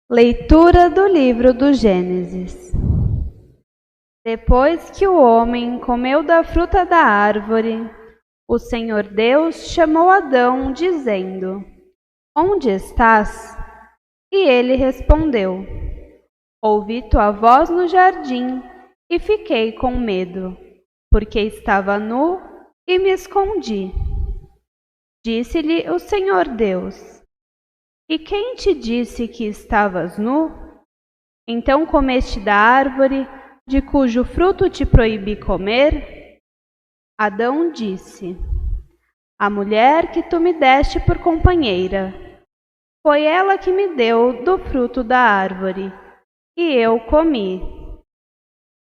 Leitura do livro do Gênesis. Depois que o homem comeu da fruta da árvore, o Senhor Deus chamou Adão, dizendo: Onde estás? E ele respondeu: Ouvi tua voz no jardim e fiquei com medo, porque estava nu e me escondi. Disse-lhe o Senhor Deus: E quem te disse que estavas nu? Então comeste da árvore de cujo fruto te proibi comer? Adão disse: A mulher que tu me deste por companheira, foi ela que me deu do fruto da árvore, e eu comi.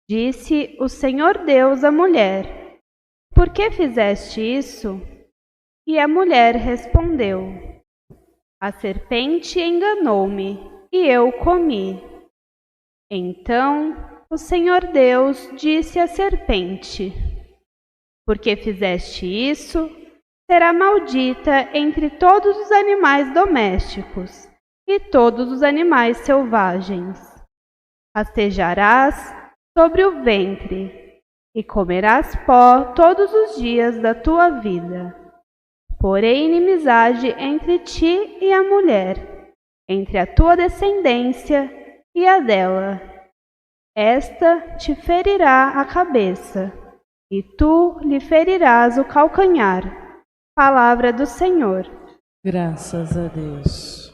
Disse o Senhor Deus à mulher: Por que fizeste isso? E a mulher respondeu: A serpente enganou-me, e eu comi. Então o Senhor Deus disse à serpente: Porque fizeste isso, será maldita entre todos os animais domésticos e todos os animais selvagens. Rastejarás sobre o ventre e comerás pó todos os dias da tua vida. Porém inimizade entre ti e a mulher, entre a tua descendência e a dela. Esta te ferirá a cabeça, e tu lhe ferirás o calcanhar. Palavra do Senhor. Graças a Deus.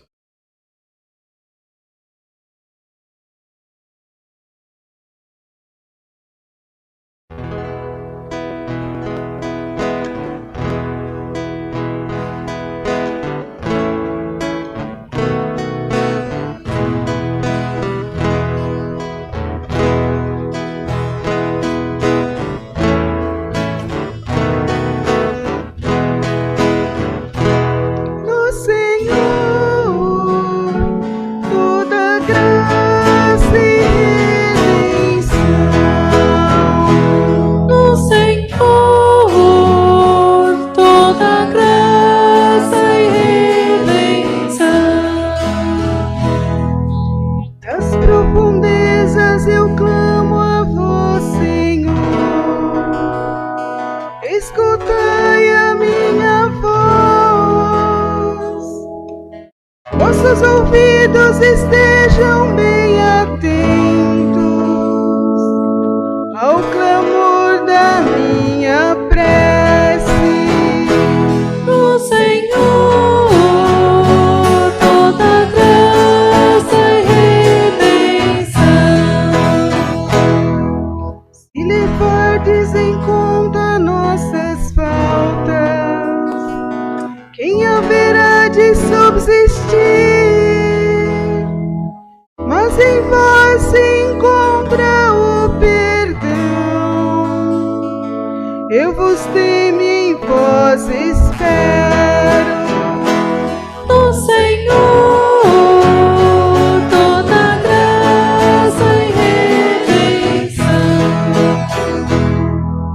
Escutai a minha voz, vossos ouvidos estejam bem atentos ao clamor da minha prece. No Senhor toda graça e redenção. Se levardes em conta nossas faltas, quem haverá de subsistir? Mas em vós se encontra o perdão. Eu vos temo e em vós espero. No Senhor toda graça e redenção.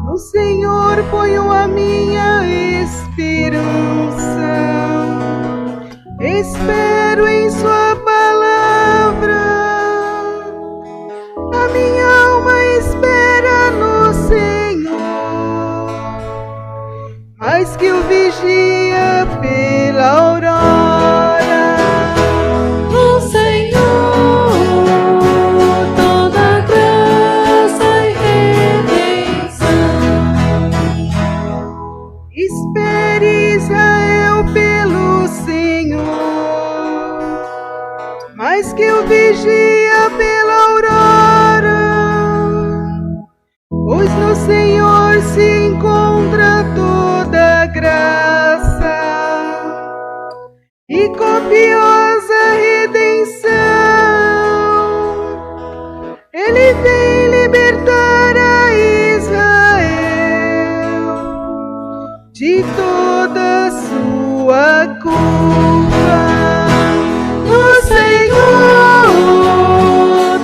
No Senhor ponho a minha esperança. Espero em sua palavra. A minha alma espera no Senhor, mais que o vigia pela aurora. No Senhor toda graça e redenção. Espere, Israel, pelo Senhor, mais que o vigia pela aurora. Pois no Senhor se encontra toda graça e copiosa redenção. Ele vem libertar a Israel de toda sua culpa. No Senhor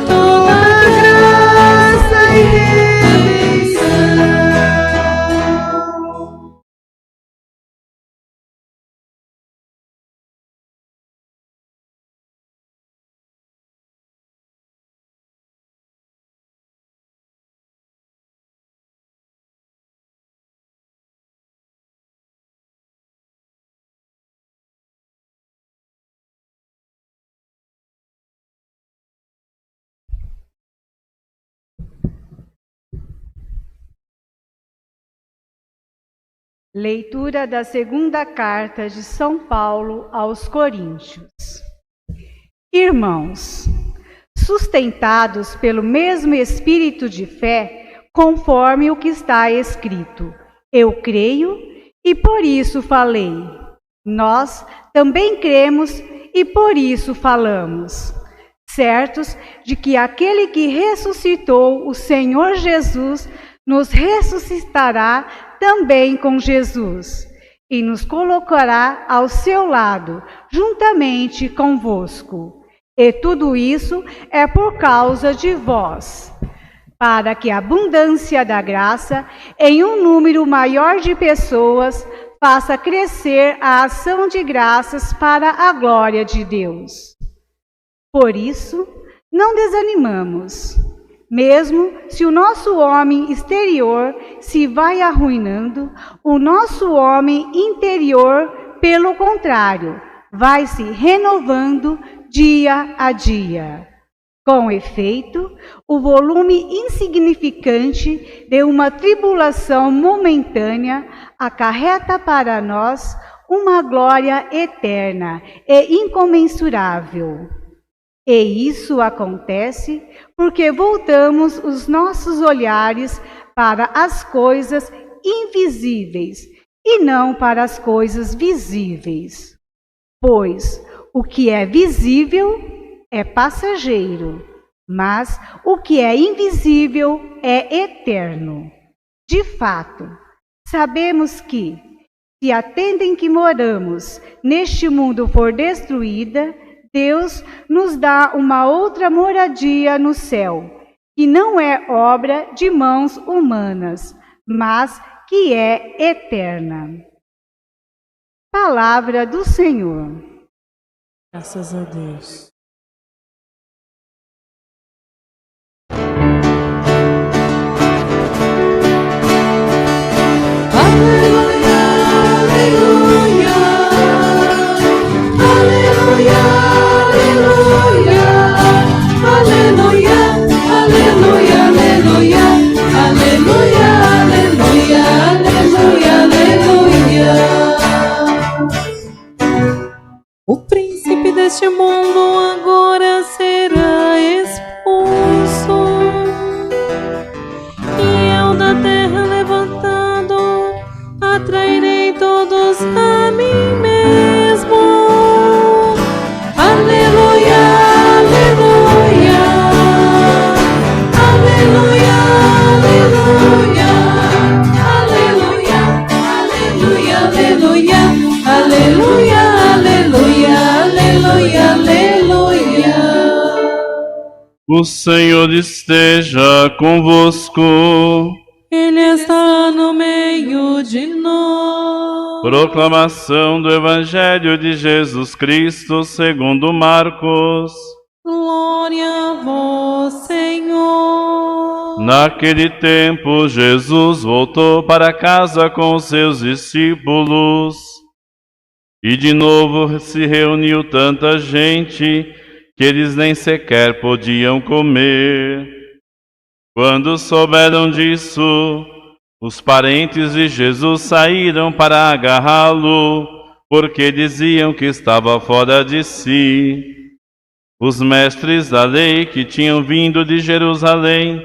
toda graça e redenção. Leitura da segunda carta de São Paulo aos Coríntios. Irmãos, sustentados pelo mesmo espírito de fé, conforme o que está escrito, eu creio e por isso falei. Nós também cremos e por isso falamos, certos de que aquele que ressuscitou o Senhor Jesus nos ressuscitará também com Jesus e nos colocará ao seu lado, juntamente convosco. E tudo isso é por causa de vós, para que a abundância da graça em um número maior de pessoas faça crescer a ação de graças para a glória de Deus. Por isso, não desanimamos. Mesmo se o nosso homem exterior se vai arruinando, o nosso homem interior, pelo contrário, vai se renovando dia a dia. Com efeito, o volume insignificante de uma tribulação momentânea acarreta para nós uma glória eterna e incomensurável. E isso acontece porque voltamos os nossos olhares para as coisas invisíveis e não para as coisas visíveis. Pois o que é visível é passageiro, mas o que é invisível é eterno. De fato, sabemos que, se a tenda em que moramos neste mundo for destruída, Deus nos dá uma outra moradia no céu, que não é obra de mãos humanas, mas que é eterna. Palavra do Senhor. Graças a Deus. O príncipe deste mundo agora será expulso, e eu da terra levantado atrairei todos a mim mesmo. Aleluia, aleluia, aleluia, aleluia, aleluia, aleluia, aleluia, aleluia. Aleluia, aleluia. O Senhor esteja convosco. Ele está no meio de nós. Proclamação do Evangelho de Jesus Cristo segundo Marcos. Glória a vós, Senhor. Naquele tempo, Jesus voltou para casa com os seus discípulos. E de novo se reuniu tanta gente que eles nem sequer podiam comer. Quando souberam disso, os parentes de Jesus saíram para agarrá-lo, porque diziam que estava fora de si. Os mestres da lei que tinham vindo de Jerusalém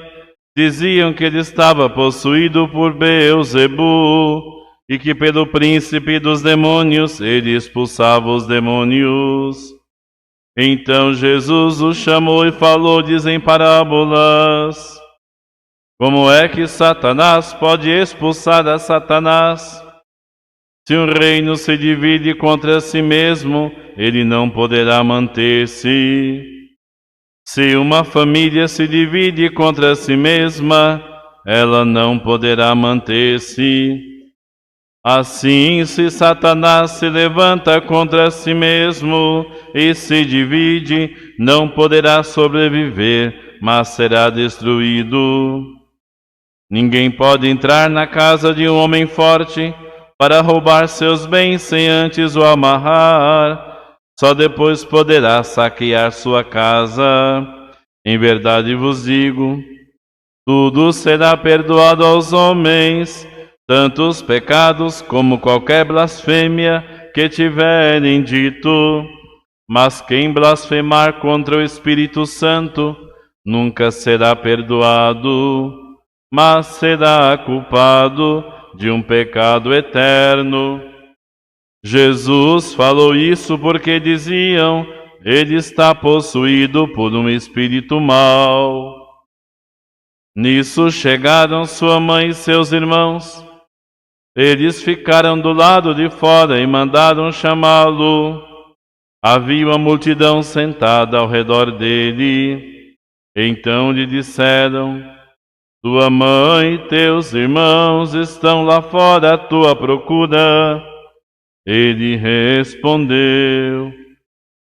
diziam que ele estava possuído por Beelzebu, e que pelo príncipe dos demônios ele expulsava os demônios. Então Jesus os chamou e falou-lhes em parábolas. Como é que Satanás pode expulsar a Satanás? Se um reino se divide contra si mesmo, ele não poderá manter-se. Se uma família se divide contra si mesma, ela não poderá manter-se. Assim, se Satanás se levanta contra si mesmo e se divide, não poderá sobreviver, mas será destruído. Ninguém pode entrar na casa de um homem forte para roubar seus bens sem antes o amarrar. Só depois poderá saquear sua casa. Em verdade vos digo, tudo será perdoado aos homens, tanto os pecados como qualquer blasfêmia que tiverem dito. Mas quem blasfemar contra o Espírito Santo nunca será perdoado, mas será culpado de um pecado eterno. Jesus falou isso porque diziam: ele está possuído por um espírito mau. Nisso chegaram sua mãe e seus irmãos. Eles ficaram do lado de fora e mandaram chamá-lo. Havia uma multidão sentada ao redor dele. Então lhe disseram: tua mãe e teus irmãos estão lá fora à tua procura. Ele respondeu: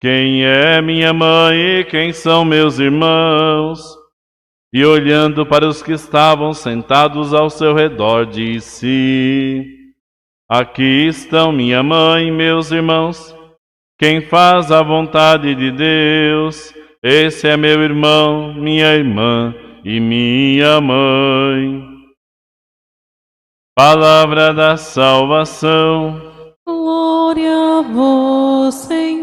quem é minha mãe e quem são meus irmãos? E olhando para os que estavam sentados ao seu redor, disse: aqui estão minha mãe e meus irmãos. Quem faz a vontade de Deus, esse é meu irmão, minha irmã e minha mãe. Palavra da salvação. Glória a vós, Senhor.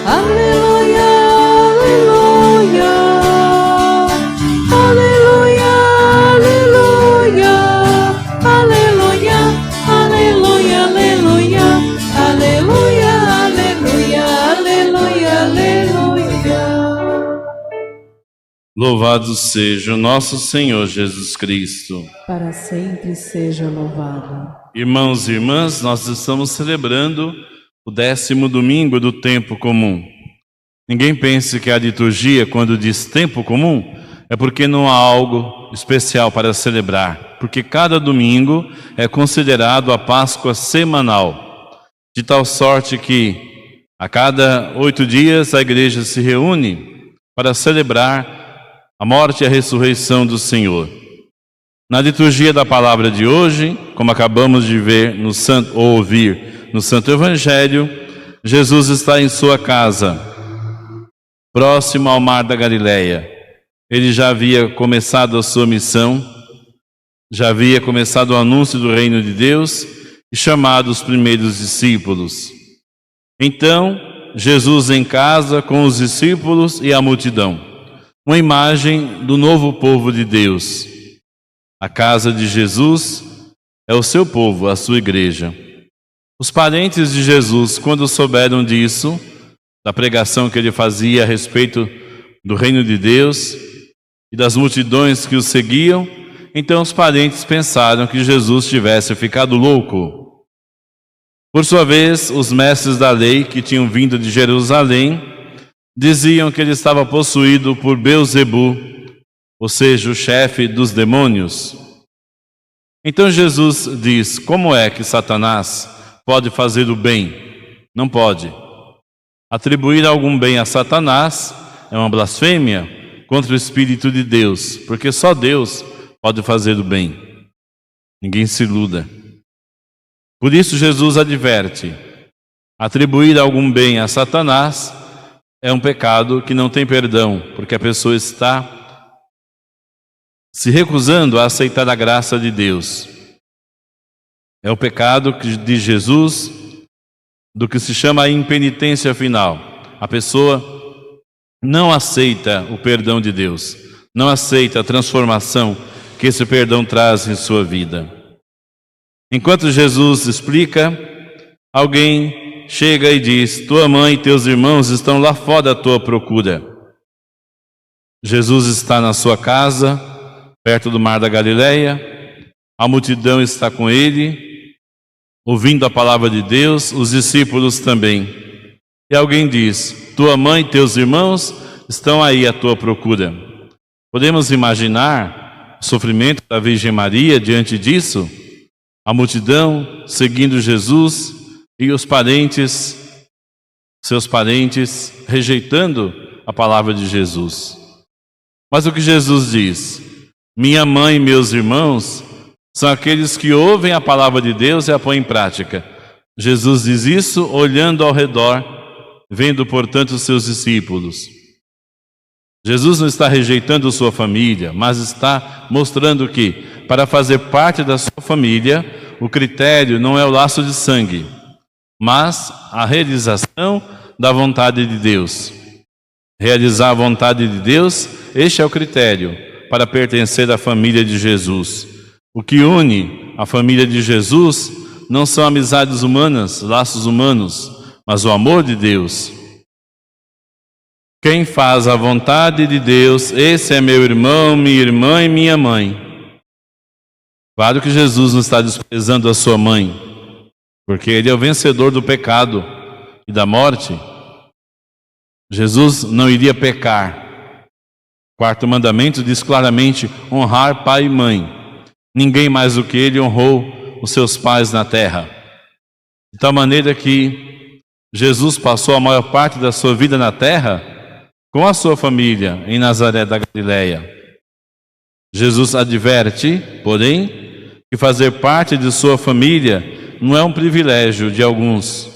Aleluia, aleluia. Aleluia, aleluia. Aleluia, aleluia. Aleluia, aleluia. Aleluia, aleluia. Louvado seja o nosso Senhor Jesus Cristo. Para sempre seja louvado. Irmãos e irmãs, nós estamos celebrando o 10º domingo do tempo comum. Ninguém pense que a liturgia, quando diz tempo comum, é porque não há algo especial para celebrar, porque cada domingo é considerado a Páscoa semanal, de tal sorte que a cada 8 dias a igreja se reúne para celebrar a morte e a ressurreição do Senhor. Na liturgia da palavra de hoje, como acabamos de ver ou ouvir no Santo Evangelho, Jesus está em sua casa, próximo ao mar da Galileia. Ele já havia começado a sua missão, já havia começado o anúncio do reino de Deus e chamado os primeiros discípulos. Então, Jesus em casa com os discípulos e a multidão. Uma imagem do novo povo de Deus. A casa de Jesus é o seu povo, a sua igreja. Os parentes de Jesus, quando souberam disso, da pregação que ele fazia a respeito do reino de Deus e das multidões que o seguiam, então os parentes pensaram que Jesus tivesse ficado louco. Por sua vez, os mestres da lei que tinham vindo de Jerusalém diziam que ele estava possuído por Belzebu, ou seja, o chefe dos demônios. Então Jesus diz: como é que Satanás pode fazer o bem? Não pode. Atribuir algum bem a Satanás é uma blasfêmia contra o Espírito de Deus, porque só Deus pode fazer o bem. Ninguém se iluda. Por isso Jesus adverte: atribuir algum bem a Satanás é um pecado que não tem perdão, porque a pessoa está se recusando a aceitar a graça de Deus. É o pecado de Jesus, do que se chama a impenitência final. A pessoa não aceita o perdão de Deus, não aceita a transformação que esse perdão traz em sua vida. Enquanto Jesus explica, alguém chega e diz: tua mãe e teus irmãos estão lá fora à tua procura. Jesus está na sua casa, perto do mar da Galileia, a multidão está com ele, ouvindo a palavra de Deus, os discípulos também. E alguém diz: tua mãe e teus irmãos estão aí à tua procura. Podemos imaginar o sofrimento da Virgem Maria diante disso? A multidão seguindo Jesus e os parentes, seus parentes, rejeitando a palavra de Jesus. Mas o que Jesus diz? Minha mãe e meus irmãos são aqueles que ouvem a palavra de Deus e a põem em prática. Jesus diz isso olhando ao redor, vendo, portanto, os seus discípulos. Jesus não está rejeitando sua família, mas está mostrando que, para fazer parte da sua família, o critério não é o laço de sangue, mas a realização da vontade de Deus. Realizar a vontade de Deus, este é o critério para pertencer à família de Jesus. O que une a família de Jesus não são amizades humanas, laços humanos, mas o amor de Deus. Quem faz a vontade de Deus, esse é meu irmão, minha irmã e minha mãe. Claro que Jesus não está desprezando a sua mãe, porque ele é o vencedor do pecado e da morte. Jesus não iria pecar. O quarto mandamento diz claramente: honrar pai e mãe. Ninguém mais do que ele honrou os seus pais na terra. De tal maneira que Jesus passou a maior parte da sua vida na terra com a sua família em Nazaré da Galileia. Jesus adverte, porém, que fazer parte de sua família não é um privilégio de alguns,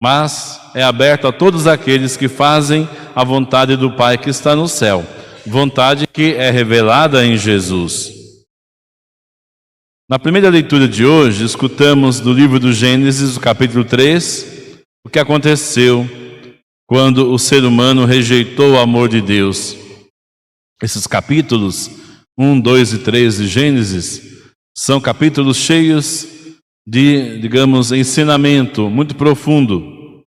mas é aberto a todos aqueles que fazem a vontade do Pai que está no céu, vontade que é revelada em Jesus. Na primeira leitura de hoje, escutamos do livro do Gênesis, do capítulo 3, o que aconteceu quando o ser humano rejeitou o amor de Deus. Esses capítulos 1, 2 e 3 de Gênesis são capítulos cheios de, digamos, ensinamento muito profundo,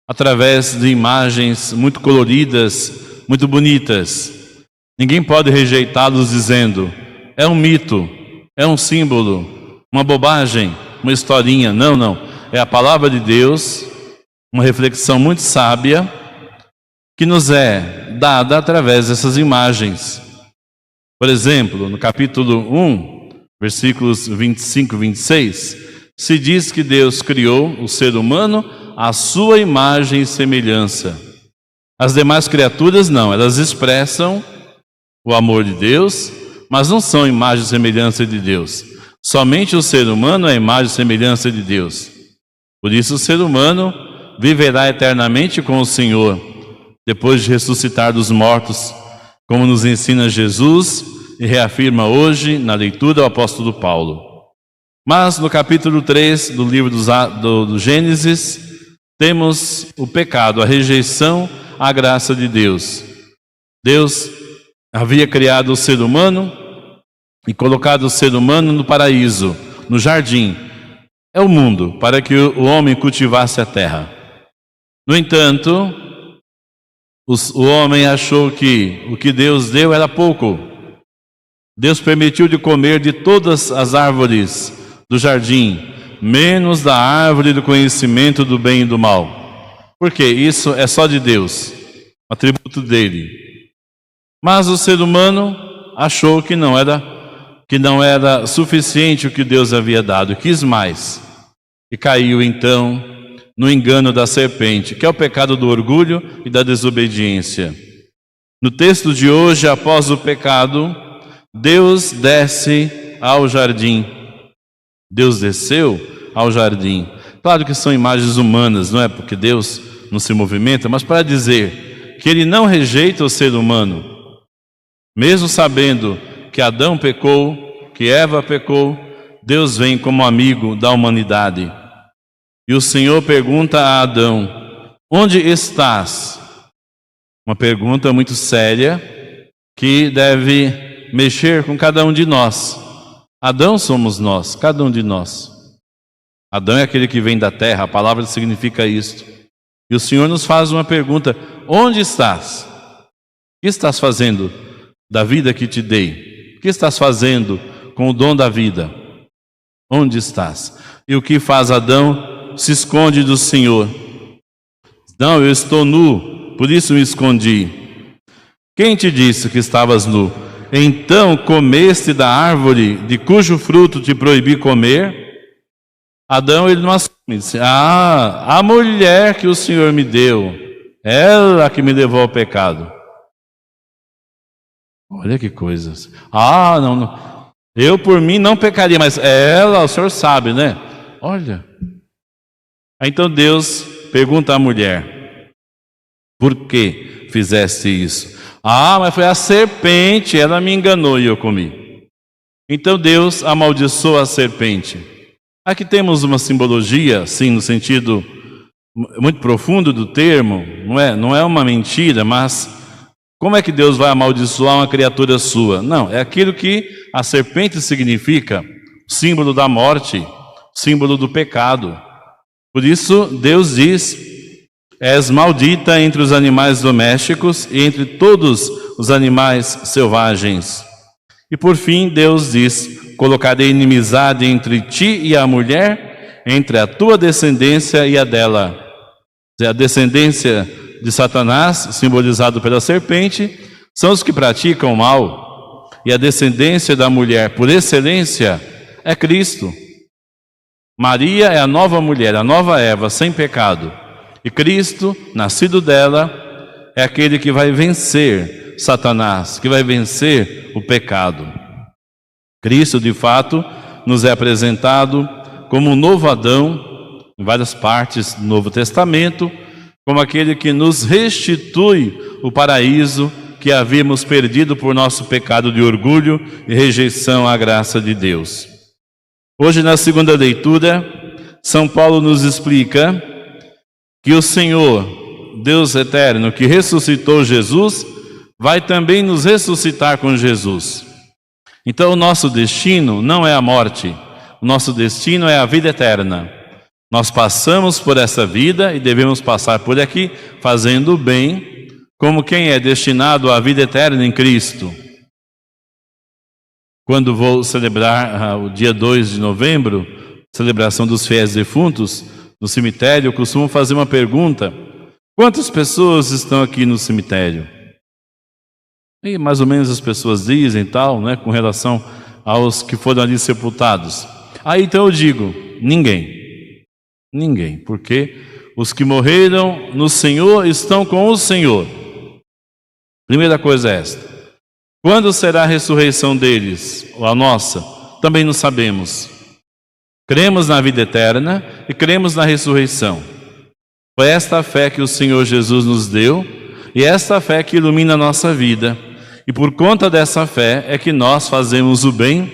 através de imagens muito coloridas, muito bonitas. Ninguém pode rejeitá-los dizendo: é um mito, é um símbolo, uma bobagem, uma historinha. Não, não. É a palavra de Deus, uma reflexão muito sábia, que nos é dada através dessas imagens. Por exemplo, no capítulo 1, versículos 25 e 26, se diz que Deus criou o ser humano à sua imagem e semelhança. As demais criaturas não, elas expressam o amor de Deus, mas não são imagem e semelhança de Deus. Somente o ser humano é imagem e semelhança de Deus. Por isso o ser humano viverá eternamente com o Senhor, depois de ressuscitar dos mortos, como nos ensina Jesus e reafirma hoje na leitura o apóstolo Paulo. Mas no capítulo 3 do livro do Gênesis, temos o pecado, a rejeição à graça de Deus. Deus havia criado o ser humano e colocado o ser humano no paraíso, no jardim. É o mundo, para que o homem cultivasse a terra. No entanto, o homem achou que o que Deus deu era pouco. Deus permitiu de comer de todas as árvores do jardim, menos da árvore do conhecimento do bem e do mal. Porque isso é só de Deus, um atributo dele. Mas o ser humano achou que não era suficiente o que Deus havia dado, quis mais. E caiu então no engano da serpente, que é o pecado do orgulho e da desobediência. No texto de hoje, após o pecado, Deus desce ao jardim. Deus desceu ao jardim. Claro que são imagens humanas, não é porque Deus não se movimenta, mas para dizer que Ele não rejeita o ser humano. Mesmo sabendo que Adão pecou, que Eva pecou, Deus vem como amigo da humanidade. E o Senhor pergunta a Adão: onde estás? Uma pergunta muito séria que deve mexer com cada um de nós. Adão somos nós, cada um de nós. Adão é aquele que vem da terra, a palavra significa isto. E o Senhor nos faz uma pergunta: onde estás? O que estás fazendo da vida que te dei? O que estás fazendo com o dom da vida? Onde estás? E o que faz Adão? Se esconde do Senhor. Não, eu estou nu, por isso me escondi. Quem te disse que estavas nu? Então comeste da árvore de cujo fruto te proibi comer? Adão, ele não assume, disse: a mulher que o Senhor me deu, ela que me levou ao pecado. Olha que coisas. Não, eu por mim não pecaria, mas ela, o Senhor sabe, né? Olha. Então Deus pergunta à mulher: por que fizeste isso? Ah, mas foi a serpente, ela me enganou e eu comi. Então Deus amaldiçoa a serpente. Aqui temos uma simbologia, sim, no sentido muito profundo do termo, não é uma mentira, mas como é que Deus vai amaldiçoar uma criatura sua? Não, é aquilo que a serpente significa, símbolo da morte, símbolo do pecado. Por isso Deus diz: és maldita entre os animais domésticos e entre todos os animais selvagens. E por fim Deus diz: colocarei inimizade entre ti e a mulher, entre a tua descendência e a dela. A descendência de Satanás, simbolizado pela serpente, são os que praticam o mal. E a descendência da mulher, por excelência, é Cristo. Maria é a nova mulher, a nova Eva, sem pecado. E Cristo, nascido dela, é aquele que vai vencer Satanás, que vai vencer o pecado. Cristo, de fato, nos é apresentado como um novo Adão, em várias partes do Novo Testamento, como aquele que nos restitui o paraíso que havíamos perdido por nosso pecado de orgulho e rejeição à graça de Deus. Hoje, na segunda leitura, São Paulo nos explica que o Senhor, Deus eterno, que ressuscitou Jesus, vai também nos ressuscitar com Jesus. Então o nosso destino não é a morte, o nosso destino é a vida eterna. Nós passamos por essa vida e devemos passar por aqui fazendo o bem, como quem é destinado à vida eterna em Cristo. Quando vou celebrar o dia 2 de novembro, celebração dos fiéis defuntos, no cemitério, eu costumo fazer uma pergunta: quantas pessoas estão aqui no cemitério? E mais ou menos as pessoas dizem tal, né, com relação aos que foram ali sepultados. Aí então eu digo: ninguém. Ninguém, porque os que morreram no Senhor estão com o Senhor. Primeira coisa é esta. Quando será a ressurreição deles, ou a nossa? Também não sabemos. Cremos na vida eterna e cremos na ressurreição. Foi esta a fé que o Senhor Jesus nos deu e esta fé que ilumina a nossa vida. E por conta dessa fé é que nós fazemos o bem,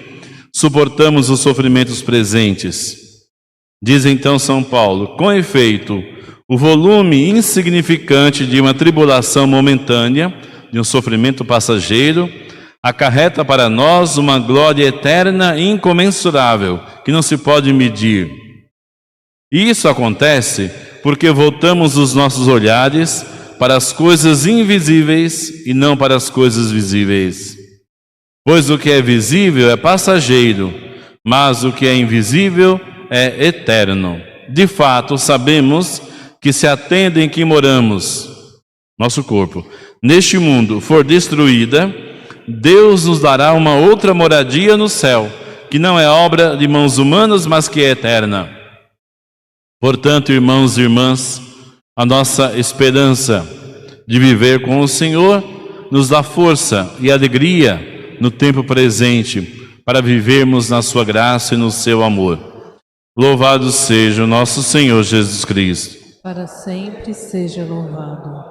suportamos os sofrimentos presentes. Diz então São Paulo: com efeito, o volume insignificante de uma tribulação momentânea, de um sofrimento passageiro, acarreta para nós uma glória eterna e incomensurável, que não se pode medir. E isso acontece porque voltamos os nossos olhares para as coisas invisíveis e não para as coisas visíveis. Pois o que é visível é passageiro, mas o que é invisível é eterno. De fato, sabemos que se a tenda em que moramos, nosso corpo, neste mundo for destruída, Deus nos dará uma outra moradia no céu, que não é obra de mãos humanas, mas que é eterna. Portanto, irmãos e irmãs, a nossa esperança de viver com o Senhor nos dá força e alegria no tempo presente para vivermos na sua graça e no seu amor. Louvado seja o nosso Senhor Jesus Cristo. Para sempre seja louvado.